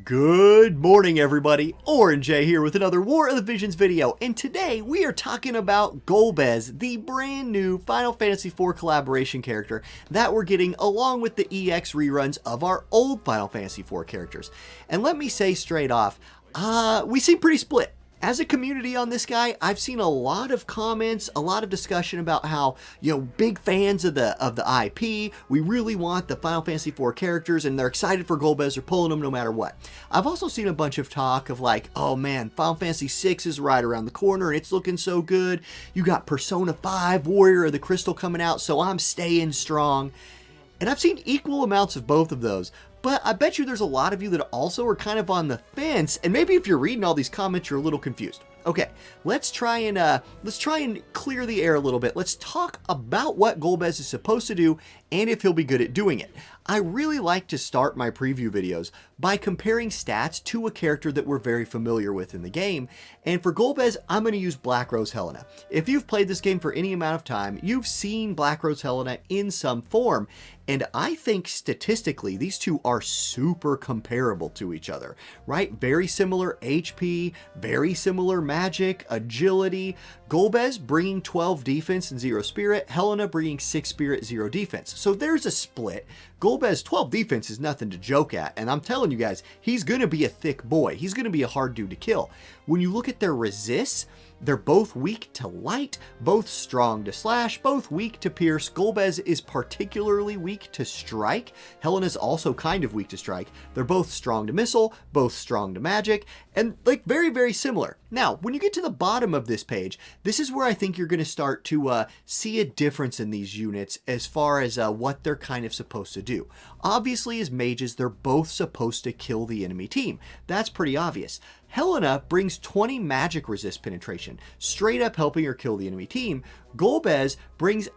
Good morning, everybody. Orange J here with another War of the Visions video, and today we are talking about GOLBEZ, the brand new Final Fantasy IV collaboration character that we're getting along with the EX reruns of our old Final Fantasy IV characters. And let me say straight off, we seem pretty split. As a community on this guy, I've seen a lot of comments, a lot of discussion about how, big fans of the IP, we really want the Final Fantasy IV characters and they're excited for GOLBEZ, they're pulling them no matter what. I've also seen a bunch of talk of like, oh man, Final Fantasy VI is right around the corner and it's looking so good. You got Persona 5 Warrior of the Crystal coming out, so I'm staying strong. And I've seen equal amounts of both of those. But I bet you there's a lot of you that also are kind of on the fence, and maybe if you're reading all these comments, you're a little confused. Okay, let's try and clear the air a little bit. Let's talk about what GOLBEZ is supposed to do and if he'll be good at doing it. I really like to start my preview videos by comparing stats to a character that we're very familiar with in the game. And for GOLBEZ, I'm going to use Black Rose Helena. If you've played this game for any amount of time, you've seen Black Rose Helena in some form. And I think statistically, these two are super comparable to each other, right? Very similar HP, very similar magic, agility. GOLBEZ bringing 12 defense and 0 spirit, Helena bringing 6 spirit, 0 defense. So there's a split. GOLBEZ 12 defense is nothing to joke at, and I'm telling you guys, he's going to be a thick boy. He's going to be a hard dude to kill. When you look at their resists, they're both weak to light, both strong to slash, both weak to pierce. GOLBEZ is particularly weak to strike. Helena's also kind of weak to strike. They're both strong to missile, both strong to magic, and like very, very similar. Now, when you get to the bottom of this page, this is where I think you're going to start to see a difference in these units as far as what they're kind of supposed to do. Obviously, as mages, they're both supposed to kill the enemy team. That's pretty obvious. Helena brings 20 magic resist penetration, straight up helping her kill the enemy team. GOLBEZ brings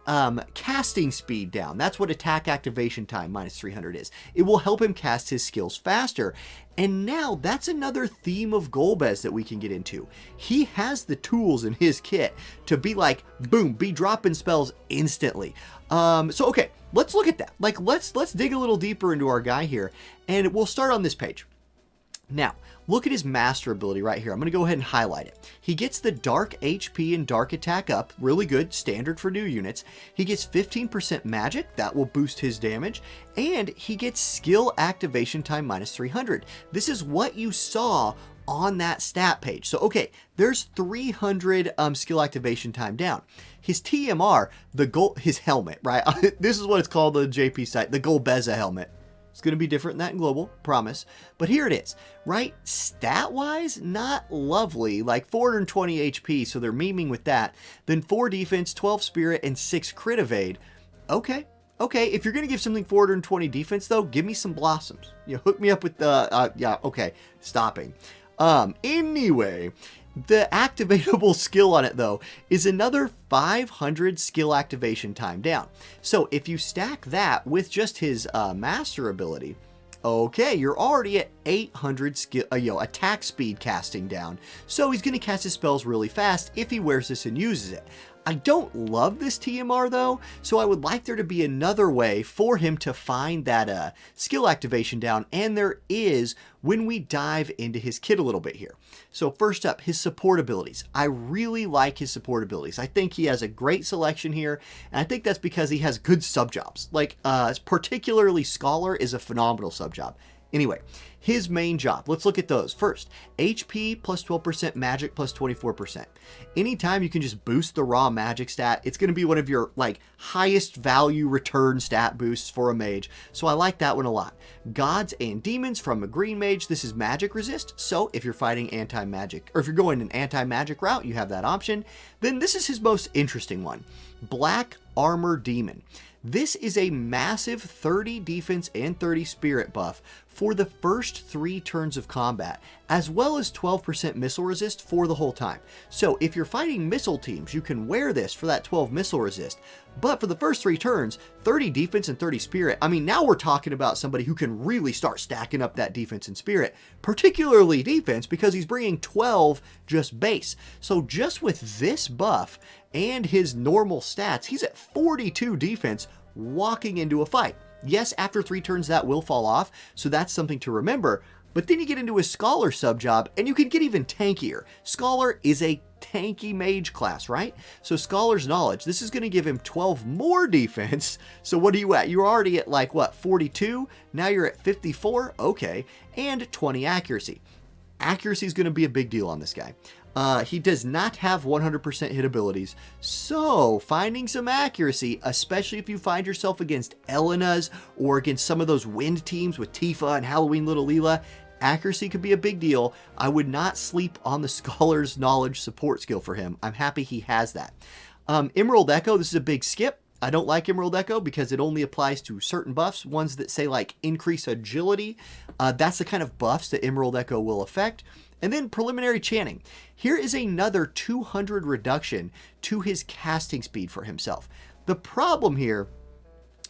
casting speed down. That's what attack activation time minus 300 is. It will help him cast his skills faster. And now that's another theme of GOLBEZ that we can get into. He has the tools in his kit to be like, boom, be dropping spells instantly. So okay, let's look at that. Like let's dig a little deeper into our guy here, and we'll start on this page. Now, look at his master ability right here. I'm going to go ahead and highlight it. He gets the dark HP and dark attack up. Really good, standard for new units. He gets 15% magic. That will boost his damage. And he gets skill activation time minus 300. This is what you saw on that stat page. So, okay, there's 300 skill activation time down. His TMR, his helmet, right? This is what it's called on the JP site, the GOLBEZ helmet. It's going to be different than that in global, promise. But here it is, right? Stat-wise, not lovely. Like 420 HP, so they're memeing with that. Then 4 defense, 12 spirit, and 6 crit evade. Okay. Okay, if you're going to give something 420 defense, though, give me some blossoms. Hook me up with the... yeah, okay. Stopping. Anyway... The activatable skill on it, though, is another 500 skill activation time down. So if you stack that with just his master ability, okay, you're already at 800 skill, attack speed casting down. So he's going to cast his spells really fast if he wears this and uses it. I don't love this TMR though, so I would like there to be another way for him to find that skill activation down, and there is when we dive into his kit a little bit here. So first up, his support abilities. I really like his support abilities. I think he has a great selection here, and I think that's because he has good subjobs. Like, particularly Scholar is a phenomenal subjob. Anyway, his main job, let's look at those. First, HP plus 12%, magic plus 24%. Anytime you can just boost the raw magic stat, it's going to be one of your highest value return stat boosts for a mage. So I like that one a lot. Gods and demons from a green mage. This is magic resist. So if you're fighting anti-magic, or if you're going an anti-magic route, you have that option. Then this is his most interesting one. Black armor demon. This is a massive 30 defense and 30 spirit buff for the first 3 turns of combat, as well as 12% missile resist for the whole time. So if you're fighting missile teams, you can wear this for that 12 missile resist. But for the first 3 turns, 30 defense and 30 spirit, I mean, now we're talking about somebody who can really start stacking up that defense and spirit, particularly defense, because he's bringing 12 just base. So just with this buff and his normal stats, he's at 42 defense walking into a fight. Yes, after 3 turns that will fall off, so that's something to remember. But then you get into his Scholar sub-job, and you can get even tankier. Scholar is a tanky mage class, right? So Scholar's Knowledge, this is going to give him 12 more defense. So what are you at? You're already at like, what, 42? Now you're at 54? Okay. And 20 accuracy. Accuracy is going to be a big deal on this guy. He does not have 100% hit abilities, so finding some accuracy, especially if you find yourself against Elena's or against some of those wind teams with Tifa and Halloween Little Leela, accuracy could be a big deal. I would not sleep on the Scholar's Knowledge support skill for him. I'm happy he has that. Emerald Echo, this is a big skip. I don't like Emerald Echo because it only applies to certain buffs, ones that say like increase agility. That's the kind of buffs that Emerald Echo will affect. And then Preliminary Chanting. Here is another 200 reduction to his casting speed for himself. The problem here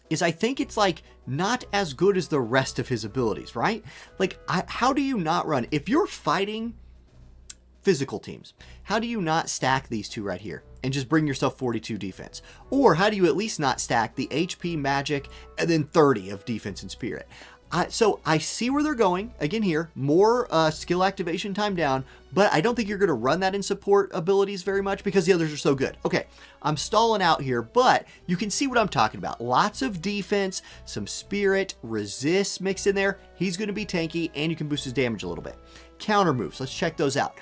is I think it's like not as good as the rest of his abilities, right? Like, how do you not run? If you're fighting physical teams, how do you not stack these two right here and just bring yourself 42 defense? Or how do you at least not stack the HP, magic, and then 30 of defense and spirit? So I see where they're going. Again here, more skill activation time down, but I don't think you're going to run that in support abilities very much because the others are so good. Okay, I'm stalling out here, but you can see what I'm talking about. Lots of defense, some spirit, resist mixed in there. He's going to be tanky, and you can boost his damage a little bit. Counter moves, let's check those out.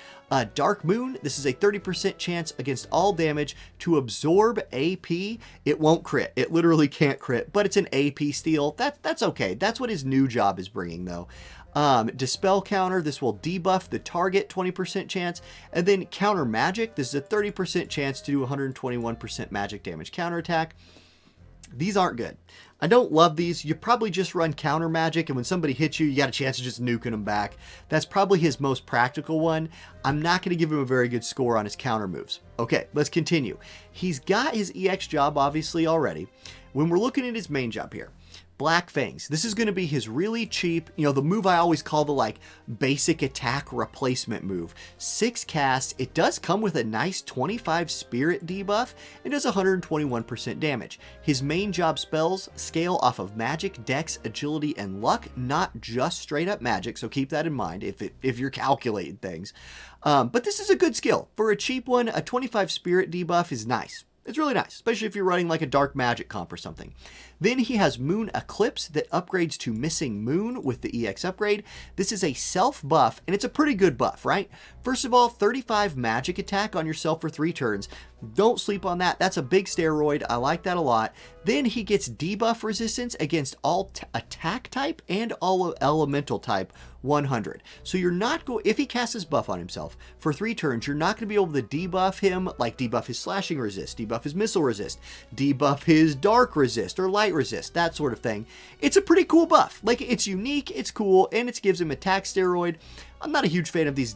Dark Moon, this is a 30% chance against all damage to absorb AP. It won't crit. It literally can't crit, but it's an AP steal. That's okay. That's what his new job is bringing, though. Dispel Counter, this will debuff the target, 20% chance. And then Counter Magic, this is a 30% chance to do 121% magic damage counterattack. These aren't good. I don't love these. You probably just run counter magic, and when somebody hits you, you got a chance of just nuking them back. That's probably his most practical one. I'm not going to give him a very good score on his counter moves. Okay, let's continue. He's got his EX job, obviously, already. When we're looking at his main job here, Black Fangs. This is going to be his really cheap, you know, the move I always call the like basic attack replacement move. 6 casts. It does come with a nice 25 spirit debuff and does 121% damage. His main job spells scale off of magic, dex, agility, and luck, not just straight up magic. So keep that in mind if you're calculating things. But this is a good skill. For a cheap one, a 25 spirit debuff is nice. It's really nice, especially if you're running like a dark magic comp or something. Then he has Moon Eclipse that upgrades to Missing Moon with the EX upgrade. This is a self buff, and it's a pretty good buff, right? First of all, 35 magic attack on yourself for 3 turns. Don't sleep on that. That's a big steroid. I like that a lot. Then he gets debuff resistance against all attack type and all elemental type 100. So you're not going, if he casts his buff on himself for 3 turns, you're not going to be able to debuff him, like debuff his slashing resist, debuff his missile resist, debuff his dark resist or light resist, that sort of thing. It's a pretty cool buff. Like, it's unique, it's cool, and it gives him attack steroid. I'm not a huge fan of these,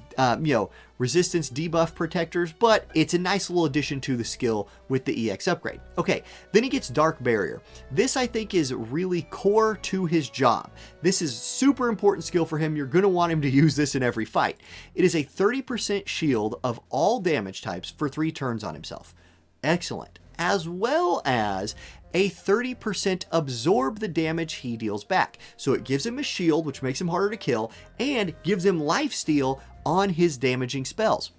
resistance debuff protectors, but it's a nice little addition to the skill with the EX upgrade. Okay, then he gets Dark Barrier. This, I think, is really core to his job. This is super important skill for him. You're going to want him to use this in every fight. It is a 30% shield of all damage types for 3 turns on himself. Excellent. As well as a 30% absorb the damage he deals back. So it gives him a shield, which makes him harder to kill, and gives him lifesteal on his damaging spells.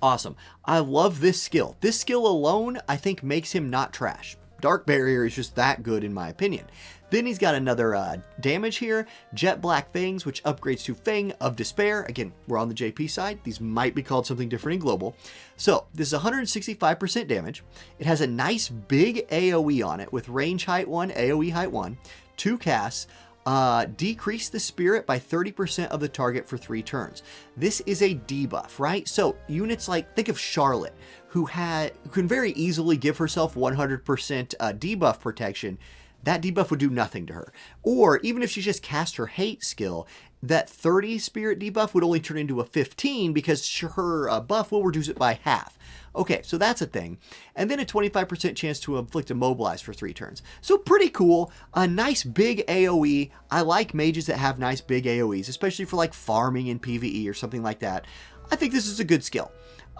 Awesome. I love this skill. This skill alone, I think, makes him not trash. Dark Barrier is just that good in my opinion. Then he's got another damage here, Jet Black Fangs, which upgrades to Fang of Despair. Again, we're on the JP side. These might be called something different in Global. So this is 165% damage. It has a nice big AoE on it with range height 1, AoE height 1, 2 casts. Decrease the spirit by 30% of the target for 3 turns. This is a debuff, right? So units like, think of Charlotte, who can very easily give herself 100% debuff protection. That debuff would do nothing to her. Or even if she just cast her hate skill, that 30 spirit debuff would only turn into a 15 because her buff will reduce it by half. Okay, so that's a thing. And then a 25% chance to inflict immobilize for 3 turns. So pretty cool. A nice big AoE. I like mages that have nice big AoEs, especially for like farming in PvE or something like that. I think this is a good skill.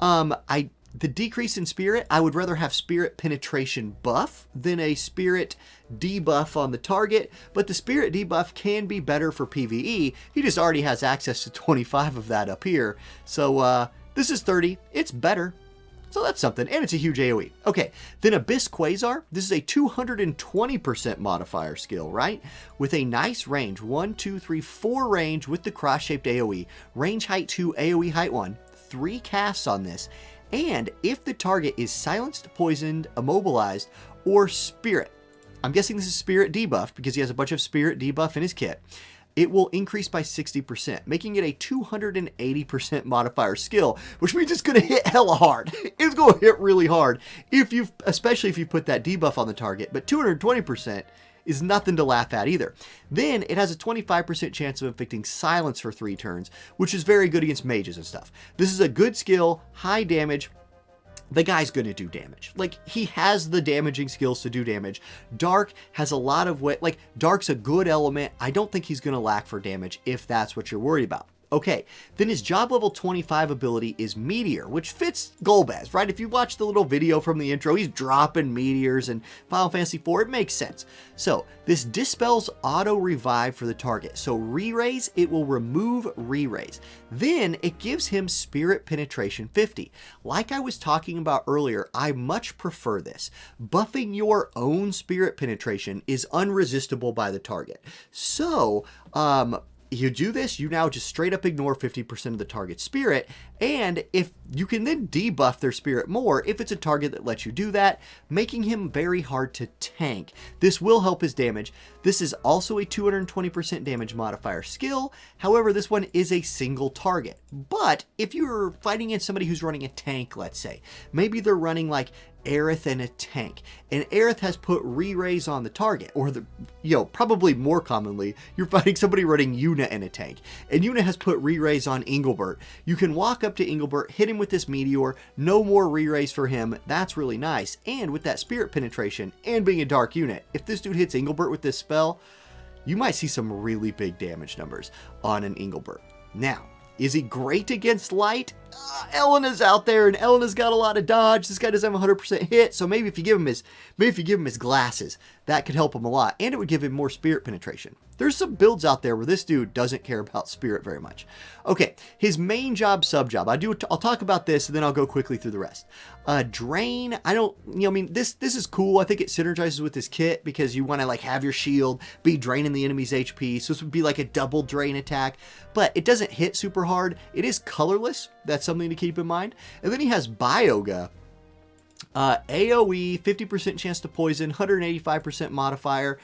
I The decrease in spirit, I would rather have spirit penetration buff than a spirit debuff on the target, but the spirit debuff can be better for PvE. He just already has access to 25 of that up here. So this is 30, it's better. So that's something, and it's a huge AoE. Okay, then Abyss Quasar. This is a 220% modifier skill, right? With a nice range, 1, 2, 3, 4 range with the cross-shaped AoE. Range height 2, AoE height 1, 3 casts on this. And if the target is silenced, poisoned, immobilized, or spirit, I'm guessing this is spirit debuff because he has a bunch of spirit debuff in his kit, it will increase by 60%, making it a 280% modifier skill, which means it's going to hit hella hard. It's going to hit really hard, especially if you put that debuff on the target, but 220% is nothing to laugh at either. Then it has a 25% chance of inflicting silence for 3 turns, which is very good against mages and stuff. This is a good skill, high damage. The guy's going to do damage. Like, he has the damaging skills to do damage. Dark has a lot of like, Dark's a good element. I don't think he's going to lack for damage if that's what you're worried about. Okay, then his job level 25 ability is Meteor, which fits GOLBEZ, right? If you watch the little video from the intro, he's dropping meteors in Final Fantasy IV. It makes sense. So this dispels auto revive for the target. So re-raise, it will remove re-raise. Then it gives him spirit penetration 50. Like I was talking about earlier, I much prefer this. Buffing your own spirit penetration is unresistible by the target. So, you do this, you now just straight up ignore 50% of the target's spirit, and if you can then debuff their spirit more if it's a target that lets you do that, making him very hard to tank. This will help his damage. This is also a 220% damage modifier skill. However, this one is a single target. But if you're fighting against somebody who's running a tank, let's say, maybe they're running like Aerith and a tank, and Aerith has put re-raise on the target, or probably more commonly, you're fighting somebody running Yuna and a tank, and Yuna has put re-raise on Engelbert. You can walk up to Engelbert, hit him with this meteor, no more re-raise for him. That's really nice. And with that spirit penetration and being a dark unit, if this dude hits Engelbert with this spell, you might see some really big damage numbers on an Engelbert. Now, is he great against light? Elena's out there, and Elena's got a lot of dodge. This guy doesn't have 100% hit, so maybe if you give him his glasses, that could help him a lot, and it would give him more spirit penetration. There's some builds out there where this dude doesn't care about spirit very much. Okay, his main job, sub-job. I'll talk about this, and then I'll go quickly through the rest. Drain, this is cool. I think it synergizes with his kit because you want to like have your shield be draining the enemy's HP, so this would be like a double drain attack, but it doesn't hit super hard. It is colorless. That's something to keep in mind. And then he has Bioga. AoE, 50% chance to poison, 185% modifier.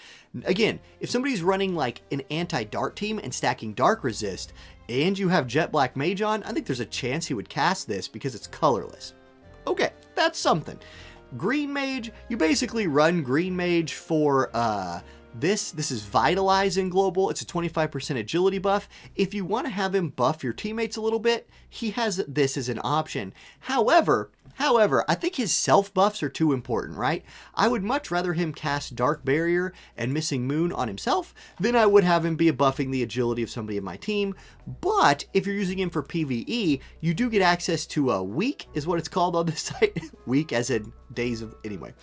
Again, if somebody's running like an anti-dark team and stacking dark resist, and you have Jet Black Mage on, I think there's a chance he would cast this because it's colorless. Okay, that's something. Green Mage, you basically run Green Mage for this is Vitalize in Global. It's a 25% agility buff. If you want to have him buff your teammates a little bit, he has this as an option. However, I think his self buffs are too important, right? I would much rather him cast Dark Barrier and Missing Moon on himself than I would have him be buffing the agility of somebody in my team. But if you're using him for PvE, you do get access to a weak, is what it's called on this site. Weak as in days of, anyway.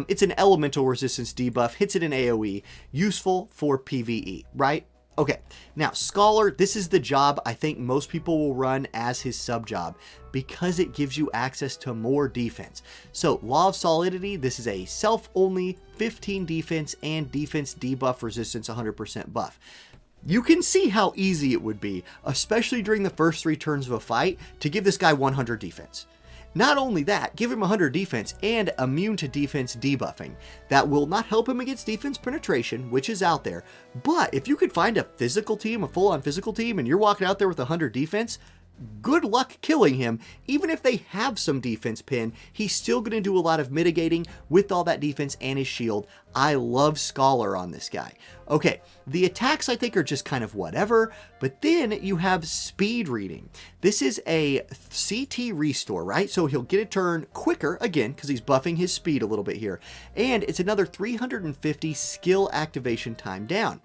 It's an elemental resistance debuff, hits it in AoE, useful for PvE, right? Okay, now Scholar, this is the job I think most people will run as his sub-job because it gives you access to more defense. So Law of Solidity, this is a self-only 15 defense and defense debuff resistance 100% buff. You can see how easy it would be, especially during the first 3 turns of a fight, to give this guy 100 defense. Not only that, give him 100 defense and immune to defense debuffing. That will not help him against defense penetration, which is out there, but if you could find a physical team, a full-on physical team, and you're walking out there with 100 defense, good luck killing him. Even if they have some defense pin, he's still going to do a lot of mitigating with all that defense and his shield. I love Scholar on this guy. Okay, the attacks I think are just kind of whatever, but then you have speed reading. This is a CT restore, right? So he'll get a turn quicker, again, because he's buffing his speed a little bit here. And it's another 350 skill activation time down.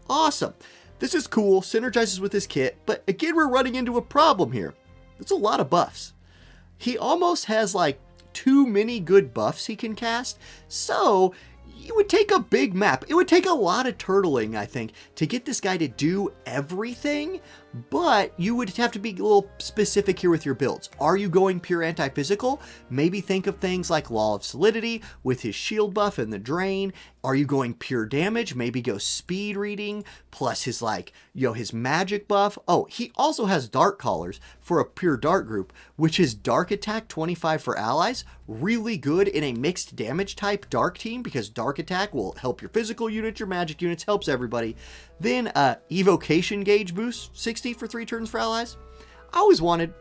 Awesome. This is cool, synergizes with his kit, but again, we're running into a problem here. That's a lot of buffs. he almost has like too many good buffs he can cast. So it would take a big map. It would take a lot of turtling, I think, to get this guy to do everything, but you would have to be a little specific here with your builds. Are you going pure anti-physical? Maybe think of things like Law of Solidity with his shield buff and the drain. Are you going pure damage? Maybe go speed reading plus his his magic buff. Oh, he also has dark collars for a pure dark group, which is dark attack 25 for allies. Really good in a mixed damage type dark team because dark attack will help your physical units, your magic units, helps everybody. Then evocation gauge boost 60 for 3 turns for allies. I always wanted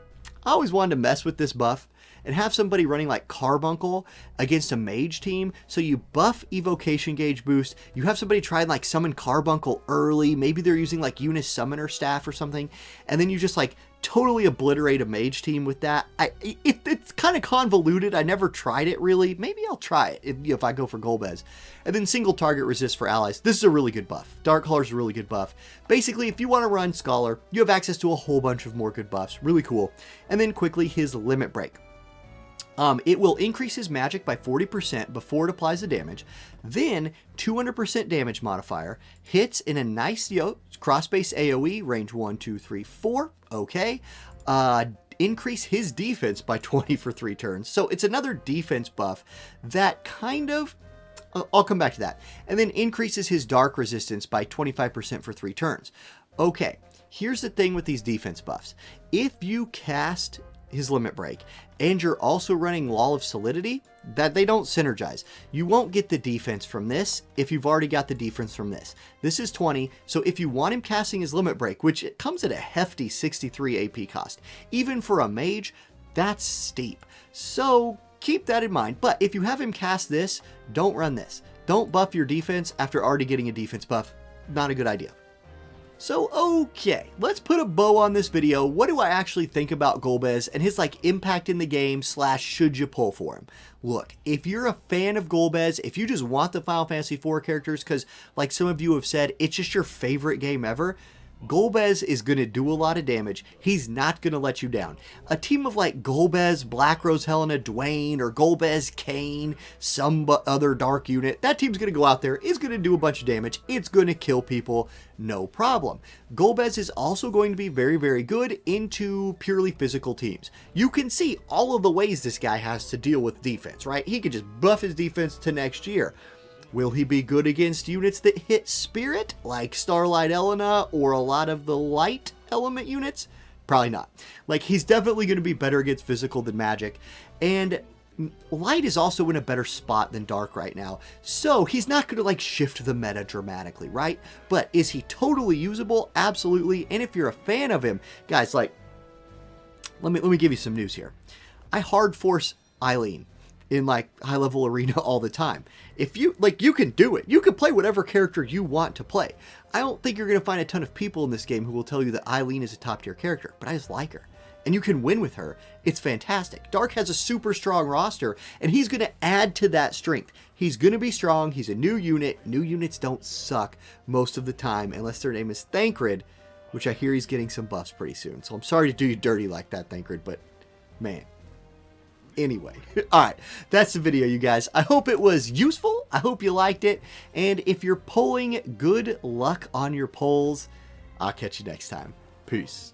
to mess with this buff and have somebody running like Carbuncle against a mage team. So you buff evocation gauge boost. You have somebody try and like summon Carbuncle early. Maybe they're using like Unis summoner staff or something. And then you just like totally obliterate a mage team with that. It's kind of convoluted. I never tried it really. Maybe I'll try it if I go for GOLBEZ. And then single target resist for allies. This is a really good buff. Dark Color is a really good buff. Basically, if you want to run Scholar, you have access to a whole bunch of more good buffs. Really cool. And then quickly, his Limit Break. It will increase his magic by 40% before it applies the damage. Then 200% damage modifier. Hits in a nice cross-base AoE, range 1, 2, 3, 4. Okay. Increase his defense by 20 for 3 turns. So it's another defense buff that kind of... I'll come back to that. And then increases his dark resistance by 25% for 3 turns. Okay. Here's the thing with these defense buffs. If you cast his Limit Break and you're also running Law of Solidity, that they don't synergize. You won't get the defense from this if you've already got the defense from this. This is 20, so if you want him casting his Limit Break, which it comes at a hefty 63 AP cost, even for a mage, that's steep. So keep that in mind. But if you have him cast this, don't run this. Don't buff your defense after already getting a defense buff. Not a good idea. So, okay, let's put a bow on this video. What do I actually think about GOLBEZ and his impact in the game / should you pull for him? Look, if you're a fan of GOLBEZ, if you just want the Final Fantasy IV characters because like some of you have said, it's just your favorite game ever, GOLBEZ is going to do a lot of damage. He's not going to let you down. A team of like GOLBEZ, Black Rose Helena, Dwayne, or GOLBEZ, Kane, some other dark unit, that team's going to go out there, is going to do a bunch of damage. It's going to kill people, no problem. GOLBEZ is also going to be very, very good into purely physical teams. You can see all of the ways this guy has to deal with defense, right? He could just buff his defense to next year. Will he be good against units that hit Spirit, like Starlight Elena or a lot of the light element units? Probably not. Like, he's definitely going to be better against physical than magic. And light is also in a better spot than dark right now. So he's not going to like shift the meta dramatically, right? But is he totally usable? Absolutely. And if you're a fan of him, guys, like, let me give you some news here. I hard force Eileen in like high level arena all the time. If you you can do it. You can play whatever character you want to play. I don't think you're going to find a ton of people in this game who will tell you that Eileen is a top tier character, but I just like her. And you can win with her. It's fantastic. Dark has a super strong roster, and he's going to add to that strength. He's going to be strong. He's a new unit. New units don't suck most of the time, unless their name is Thancred, which I hear he's getting some buffs pretty soon. So I'm sorry to do you dirty like that, Thancred, but man. Anyway, all right, that's the video, you guys. I hope it was useful. I hope you liked it. And if you're polling, good luck on your polls. I'll catch you next time. Peace.